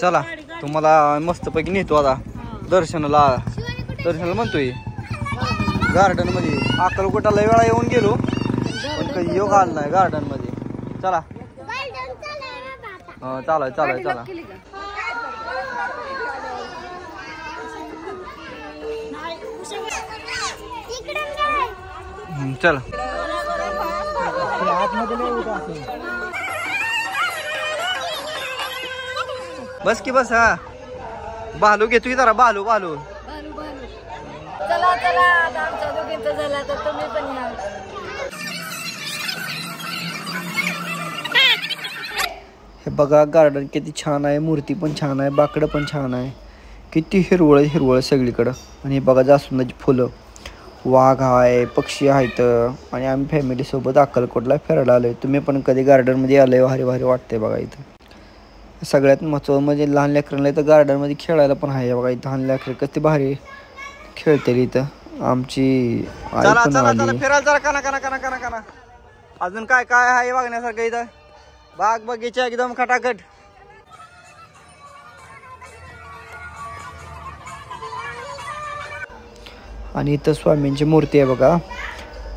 चला तुम्हाला मस्तपैकी नेतो आता दर्शनाला म्हणतोय गार्डन मध्ये. अक्कलकोटाला वेळा येऊन गेलो पण काही योग आला नाही गार्डन मध्ये. चला चालाय चला चला बस की बस. हा भालू घेतोय जरा भालू. चला आता आमच्या दोघींचं झालं तर तुम्ही पण या. हे बघा गार्डन किती छान आहे. मूर्ती पण छान आहे, बाकडं पण छान आहे. किती हिरवळ सगळीकडं. आणि हे बघा जास्वंदाची फुलं, वाघ आहे, पक्षी आहेत. आणि आम्ही फॅमिलीसोबत अक्कलकोटला फिरायला आलोय. तुम्ही पण कधी गार्डनमध्ये आलोय, भारी वाटतंय बघा. इथं सगळ्यात महत्त्व म्हणजे लहान लेकरांना इथं गार्डनमध्ये खेळायला पण आहे बघा. इथं लहान लेकरं किती भारी खेळते इथं. आमची आई पण आली. फिरायला जरा काना. अजून काय आहे बघण्यासारखं इथं. बाग बगीचा एकदम खटाखट. आणि इथं स्वामींची मूर्ती आहे बघा.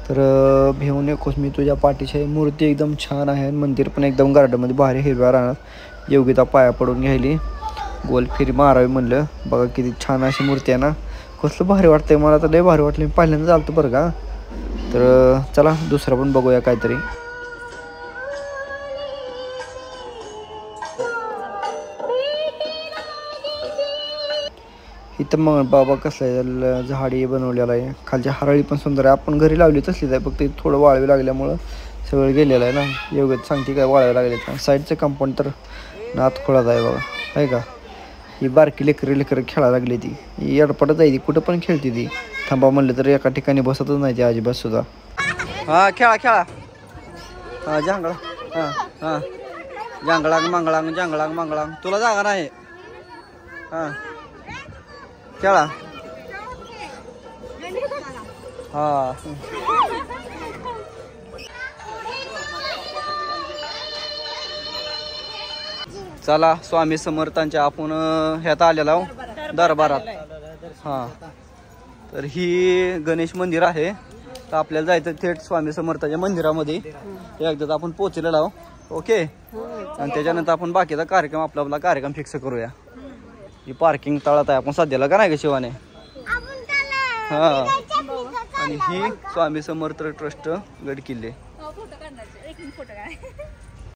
तर भेऊ नकोस मी तुझ्या पाठीशी आहे. मूर्ती एकदम छान आहे. मंदिर पण एकदम गार्डनमध्ये भारी हिरव्या राहणार. योगिता पाया पडून घ्यायली, गोल फिरी मारावी म्हणलं. बघा किती छान अशी मूर्ती आहे ना. कसलं भारी वाटतंय मला तर. लय भारी वाटलं. मी पहिल्यांदा चालतो बरं का. तर चला दुसरं पण बघूया काहीतरी. इथं मग बाबा कसलं झाडी बनवलेलं आहे. खालची हराळी पण सुंदर आहे. आपण घरी लावली तसलीच आहे, फक्त थोडं वाळवी लागल्यामुळं सगळं गेलेलं आहे ना. योग्य सांगते काय वाळावी लागले. साईडचं कंपाऊंड तर नात खोळात आहे बघा, आहे का. ही बारकी लेकरं खेळायला लागली. ती एडपटच आहे. ती कुठं पण खेळते ती. थांबा म्हणलं तर एका ठिकाणी बसतच नाही ती अजिबात सुद्धा. हा खेळा. हा जांगळा. हा जांगळांग मंगळांग. तुला जागा नाही. हा खेळा. हा चला स्वामी समर्थांच्या आपण ह्यात आलेला आहो दरबारात. हा तर ही गणेश मंदिर आहे. तर आपल्याला जायचं थेट स्वामी समर्थांच्या मंदिरामध्ये. एकदा आपण पोहोचलेलो आहो. ओके. आणि त्याच्यानंतर आपण बाकीचा कार्यक्रम आपला कार्यक्रम फिक्स करूया. ही पार्किंग तळात आहे आपण सध्याला का नाही का शिवाने. हा आणि ही स्वामी समर्थ ट्रस्ट गड किल्ले.